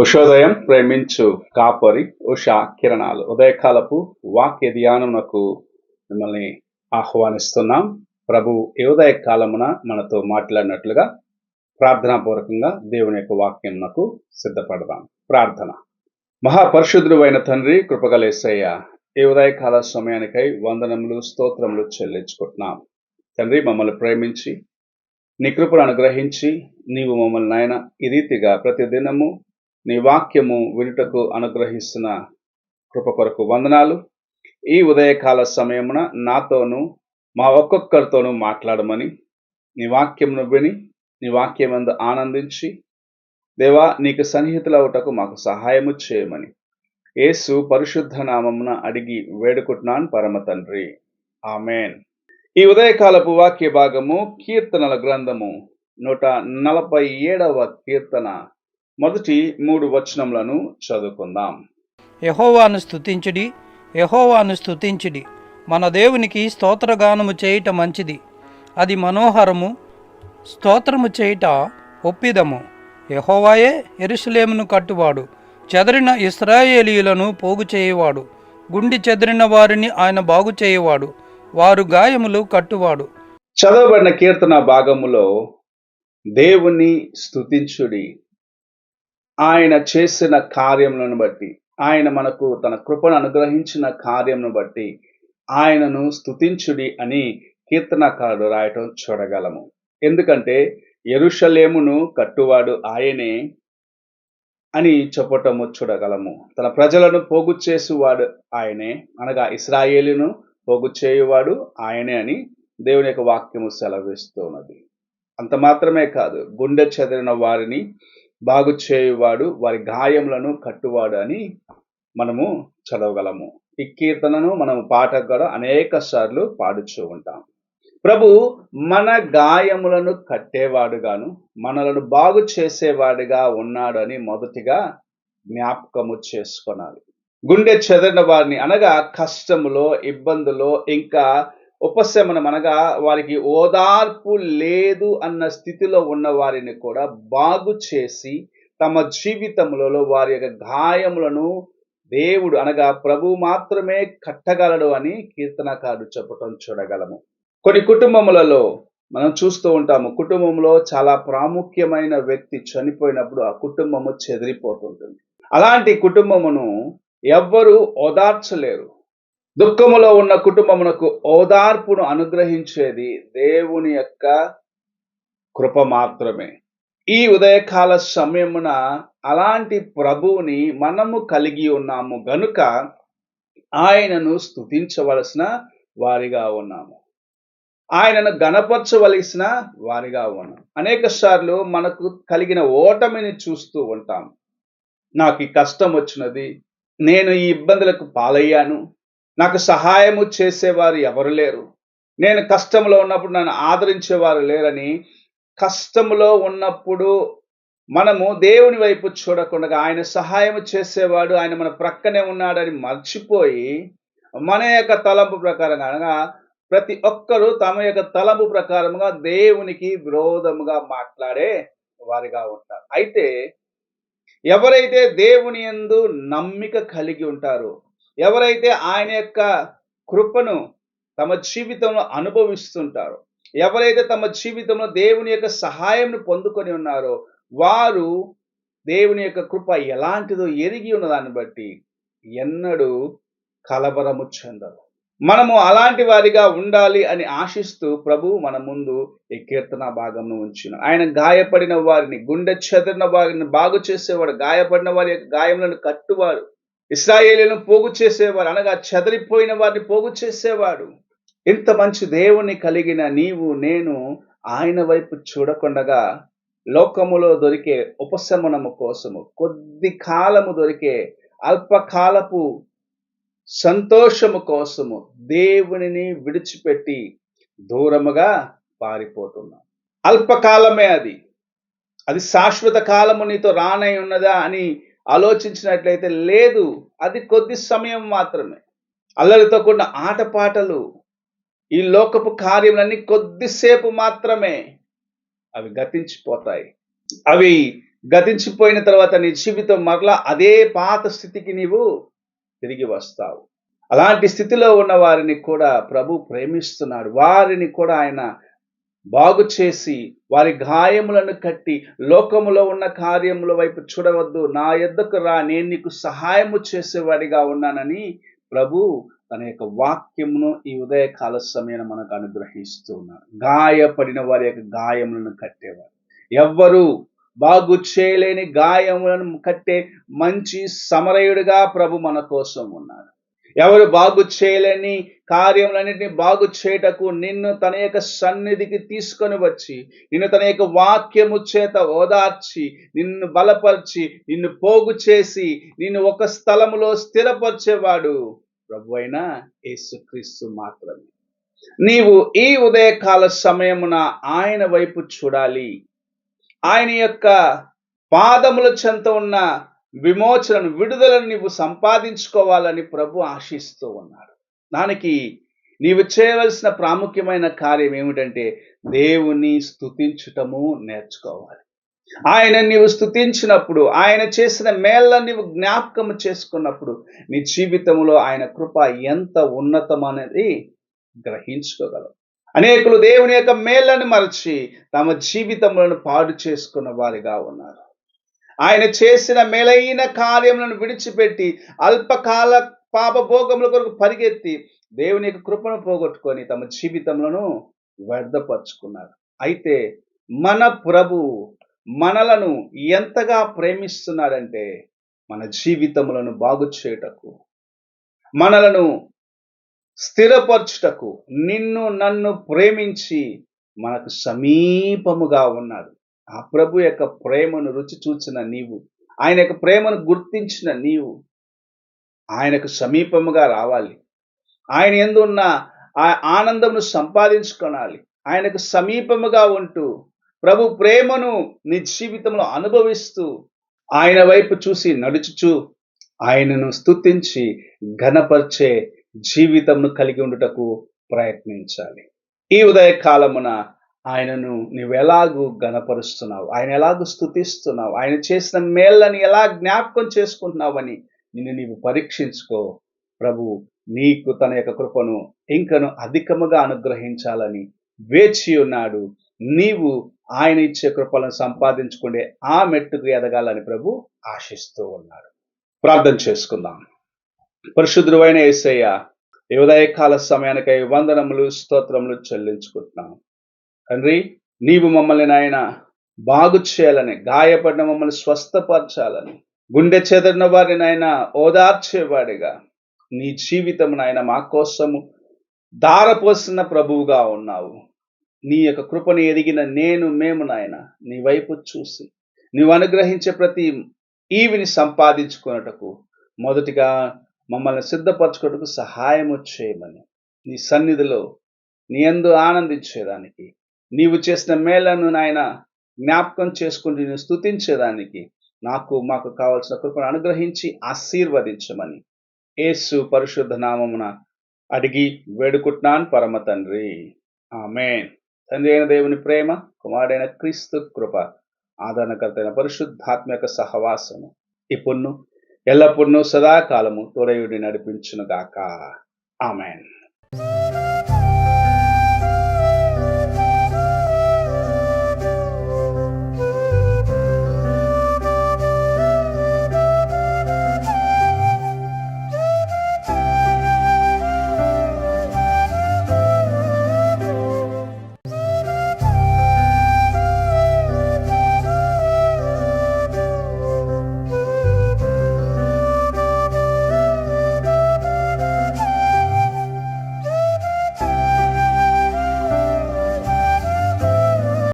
ఉషోదయం ప్రేమించు కాపరి ఉషా కిరణాలు ఉదయకాలపు వాక్య ధ్యానమునకు మిమ్మల్ని ఆహ్వానిస్తున్నాం. ప్రభు ఈ ఉదయ కాలమున మనతో మాట్లాడినట్లుగా ప్రార్థనాపూర్వకంగా దేవుని యొక్క వాక్యమునకు సిద్ధపడదాం. ప్రార్థన. మహాపరిశుద్ధుడు అయిన తండ్రి, కృపగలేసయ్య, ఈ ఉదయకాల సమయానికై వందనములు స్తోత్రములు చెల్లించుకుంటున్నాం. తండ్రి, మమ్మల్ని ప్రేమించి నీ కృపను అనుగ్రహించి నీవు మమ్మల్ని నాయన ఈ రీతిగా ప్రతిదినము నీ వాక్యము వినుటకు అనుగ్రహిస్తున్న కృప కొరకు వందనాలు. ఈ ఉదయకాల సమయమున నాతోనూ మా ఒక్కొక్కరితోనూ మాట్లాడమని, నీ వాక్యమును విని నీ వాక్యమందు ఆనందించి దేవా నీకు సన్నిహితులవుటకు మాకు సహాయము చేయమని యేసు పరిశుద్ధ నామమున అడిగి వేడుకుంటున్నాను పరమ తండ్రి, ఆమెన్. ఈ ఉదయకాలపు వాక్య భాగము కీర్తనల గ్రంథము 147వ కీర్తన మొదటి 3 వచనములను చదువుకుందాం. యెహోవాను స్తుతించుడి, యెహోవాను స్తుతించుడి, మన దేవునికి స్తోత్రగానము చేయుట మంచిది, అది మనోహరము, స్తోత్రము చేయుట ఒప్పిదము. యెహోవాయే యెరూషలేమును కట్టువాడు, చెదరిన ఇశ్రాయేలీయులను పోగు చేయువాడు, గుండి చెదిరిన వారిని ఆయన బాగు చేయువాడు, వారు గాయములు కట్టువాడు. చదవబడిన కీర్తన భాగములో దేవుని స్తుతించుడి, ఆయన చేసిన కార్యములను బట్టి, ఆయన మనకు తన కృపను అనుగ్రహించిన కార్యమును బట్టి ఆయనను స్తుతించుడి అని కీర్తనకారుడు రాయటం చూడగలము. ఎందుకంటే యెరూషలేమును కట్టువాడు ఆయనే అని చెప్పటము చూడగలము. తన ప్రజలను పోగు చేసేవాడు ఆయనే, అనగా ఇశ్రాయేలును పోగు చేయువాడు ఆయనే అని దేవుని యొక్క వాక్యము సెలవిస్తున్నది. అంత మాత్రమే కాదు, గుండె చెదిరిన వారిని బాగు చేయువాడు, వారి గాయములను కట్టువాడు అని మనము చదవగలము. ఈ కీర్తనను మనము పాటకు కూడా అనేక సార్లు పాడుచూ ఉంటాం. ప్రభు మన గాయములను కట్టేవాడుగాను మనలను బాగు చేసేవాడిగా ఉన్నాడు అని మొదటిగా జ్ఞాపకము చేసుకొనాలి. గుండె చెదిరిన వారిని, అనగా కష్టములో, ఇబ్బందులో, ఇంకా ఉపశమనం అనగా వారికి ఓదార్పు లేదు అన్న స్థితిలో ఉన్న వారిని కూడా బాగు చేసి తమ జీవితములలో వారి యొక్క గాయములను దేవుడు అనగా ప్రభు మాత్రమే కట్టగలడు అని కీర్తనకారుడు చెప్పటం చూడగలము. కొన్ని కుటుంబములలో మనం చూస్తూ ఉంటాము, కుటుంబంలో చాలా ప్రాముఖ్యమైన వ్యక్తి చనిపోయినప్పుడు ఆ కుటుంబము చెదిరిపోతుంటుంది. అలాంటి కుటుంబమును ఎవ్వరూ ఓదార్చలేరు. దుఃఖములో ఉన్న కుటుంబమునకు ఓదార్పును అనుగ్రహించేది దేవుని యొక్క కృప మాత్రమే. ఈ ఉదయకాల సమయమున అలాంటి ప్రభువుని మనము కలిగి ఉన్నాము గనుక ఆయనను స్తుతించవలసిన వారిగా ఉన్నాము, ఆయనను గణపరచవలసిన వారిగా ఉన్నాం. అనేక సార్లు మనకు కలిగిన ఓటమిని చూస్తూ ఉంటాం. నాకు ఈ కష్టం వచ్చినది, నేను ఈ ఇబ్బందులకు పాలయ్యాను, నాకు సహాయము చేసేవారు ఎవరు లేరు, నేను కష్టంలో ఉన్నప్పుడు నన్ను ఆదరించేవారు లేరని కష్టంలో ఉన్నప్పుడు మనము దేవుని వైపు చూడకుండా ఆయన సహాయము చేసేవాడు, ఆయన మన ప్రక్కనే ఉన్నాడని మర్చిపోయి మన యొక్క తలంపు ప్రకారంగా, అనగా ప్రతి ఒక్కరూ తమ యొక్క తలంపు ప్రకారముగా దేవునికి విరోధముగా మాట్లాడే వారిగా ఉంటారు. అయితే ఎవరైతే దేవుని యందు నమ్మిక కలిగి ఉంటారో, ఎవరైతే ఆయన యొక్క కృపను తమ జీవితంలో అనుభవిస్తుంటారో, ఎవరైతే తమ జీవితంలో దేవుని యొక్క సహాయంను పొందుకొని ఉన్నారో, వారు దేవుని యొక్క కృప ఎలాంటిదో ఎరిగి ఉన్నదాన్ని బట్టి ఎన్నడూ కలవరము చెందరు. మనము అలాంటి వారిగా ఉండాలి అని ఆశిస్తూ ప్రభు మన ముందు ఈ కీర్తన భాగంను ఉంచిన, ఆయన గాయపడిన వారిని, గుండె చెదిరిన వారిని బాగు చేసేవాడు, గాయపడిన వారి యొక్క గాయములను కట్టువాడు, ఇశ్రాయేలీయులను పోగు చేసేవాడు, అనగా చెదిరిపోయిన వారిని పోగు చేసేవాడు. ఇంత మంచి దేవుని కలిగిన నీవు నేను ఆయన వైపు చూడకుండగా లోకములో దొరికే ఉపశమనము కోసము, కొద్ది కాలము దొరికే అల్పకాలపు సంతోషము కోసము దేవునిని విడిచిపెట్టి దూరముగా పారిపోతున్నాం. అల్పకాలమే అది శాశ్వత కాలము నీతో రానై ఉన్నదా అని ఆలోచించినట్లయితే లేదు, అది కొద్ది సమయం మాత్రమే. అల్లరితో కూడిన ఆటపాటలు, ఈ లోకపు కార్యములన్నీ కొద్దిసేపు మాత్రమే, అవి గతించిపోతాయి. అవి గతించిపోయిన తర్వాత నీ జీవితం మరలా అదే పాత స్థితికి నీవు తిరిగి వస్తావు. అలాంటి స్థితిలో ఉన్న వారిని కూడా ప్రభు ప్రేమిస్తున్నాడు. వారిని కూడా ఆయన బాగు చేసి వారి గాయములను కట్టి, లోకములో ఉన్న కార్యముల వైపు చూడవద్దు, నా యొద్దకు రా, నేను నీకు సహాయము చేసేవాడిగా ఉన్నానని ప్రభు తన యొక్క వాక్యమును ఈ ఉదయకాల సమయాన మనకు అనుగ్రహిస్తూ ఉన్నాడు. గాయపడిన వారి యొక్క గాయములను కట్టేవాడు. ఎవ్వరు బాగు చేయలేని గాయములను కట్టే మంచి సమరయుడిగా ప్రభు మన కోసం ఉన్నాడు. ఎవరు బాగు చేయలేని కార్యములన్నింటినీ బాగు చేయుటకు నిన్ను తన యొక్క సన్నిధికి తీసుకొని వచ్చి, నిన్ను తన యొక్క వాక్యము చేత ఓదార్చి, నిన్ను బలపరిచి, నిన్ను పోగు చేసి, నిన్ను ఒక స్థలములో స్థిరపరిచేవాడు ప్రభువైన యేసుక్రీస్తు మాత్రమే. నీవు ఈ ఉదయకాల సమయమున ఆయన వైపు చూడాలి. ఆయన యొక్క పాదముల చెంత ఉన్న విమోచనను, విడుదలను నీవు సంపాదించుకోవాలని ప్రభు ఆశిస్తూ ఉన్నాడు. దానికి నీవు చేయవలసిన ప్రాముఖ్యమైన కార్యం ఏమిటంటే దేవుని స్తుతించుటము నేర్చుకోవాలి. ఆయన నీవు స్తుతించినప్పుడు, ఆయన చేసిన మేళ్ళను నీవు జ్ఞాపకం చేసుకున్నప్పుడు, నీ జీవితంలో ఆయన కృప ఎంత ఉన్నతమనేది గ్రహించుకోగలవు. అనేకులు దేవుని యొక్క మేళ్ళను మరచి తమ జీవితములను పాడు చేసుకున్న వారిగా ఉన్నారు. ఆయన చేసిన మేలైన కార్యములను విడిచిపెట్టి అల్పకాల పాపభోగముల కొరకు పరిగెత్తి దేవుని యొక్క కృపను పోగొట్టుకొని తమ జీవితములను వ్యర్థపరుచుకున్నారు. అయితే మన ప్రభు మనలను ఎంతగా ప్రేమిస్తున్నాడంటే, మన జీవితములను బాగు చేయుటకు, మనలను స్థిరపరచుటకు, నిన్ను నన్ను ప్రేమించి మనకు సమీపముగా ఉన్నాడు. ఆ ప్రభు యొక్క ప్రేమను రుచి చూచిన నీవు, ఆయన యొక్క ప్రేమను గుర్తించిన నీవు ఆయనకు సమీపముగా రావాలి. ఆయన యందు ఉన్న ఆ ఆనందమును సంపాదించుకోవాలి. ఆయనకు సమీపముగా ఉంటూ ప్రభు ప్రేమను నీ జీవితంలో అనుభవిస్తూ ఆయన వైపు చూసి నడుచుచు ఆయనను స్తుతించి ఘనపరిచే జీవితంను కలిగి ఉండుటకు ప్రయత్నించాలి. ఈ ఉదయకాలమున ఆయనను నీవు ఎలాగూ ఘనపరుస్తున్నావు, ఆయన ఎలాగూ స్తుతిస్తున్నావు, ఆయన చేసిన మేళ్ళని ఎలా జ్ఞాపకం చేసుకుంటున్నావని నిన్ను నీవు పరీక్షించుకో. ప్రభు నీకు తన యొక్క కృపను ఇంకను అధికముగా అనుగ్రహించాలని వేచి ఉన్నాడు. నీవు ఆయన ఇచ్చే కృపలను సంపాదించుకునే ఆ మెట్టుకు ఎదగాలని ప్రభు ఆశిస్తూ ఉన్నాడు. ప్రార్థన చేసుకుందాం. పరిశుద్ధుడు అయిన యేసయ్య, ఈ ఉదయకాల సమయానికై వందనములు, స్తోత్రములు చెల్లించుకుంటున్నాం. తండ్రి, నీవు మమ్మల్ని నాయన బాగు చేయాలని, గాయపడిన మమ్మల్ని స్వస్థపరచాలని, గుండె చెదరిన వారిని నాయన ఓదార్చేవాడిగా నీ జీవితం నాయన మా కోసము ధారపోసిన ప్రభువుగా ఉన్నావు. నీ యొక్క కృపను ఎదిగిన మేము నాయన నీ వైపు చూసి నీవు అనుగ్రహించే ప్రతి ఈవిని సంపాదించుకున్నటకు మొదటిగా మమ్మల్ని సిద్ధపరచుకోవటకు సహాయము చేయమని, నీ సన్నిధిలో నీ యందు ఆనందించేదానికి, నీవు చేసిన మేళ్లను నాయన జ్ఞాపకం చేసుకుంటూ నేను స్తుతించేదానికి మాకు కావాల్సిన కృపను అనుగ్రహించి ఆశీర్వదించమని యేసు పరిశుద్ధ నామమున అడిగి వేడుకుంటున్నాను పరమ తండ్రి. ఆమేన్. తండ్రి అయిన దేవుని ప్రేమ, కుమారుడైన క్రీస్తు కృప, ఆదరణకర్త అయిన పరిశుద్ధాత్మ యొక్క సహవాసము ఇప్పుడును ఎల్లప్పుడూ సదాకాలము తోడయుడి నడిపించును గాక. ఆమేన్.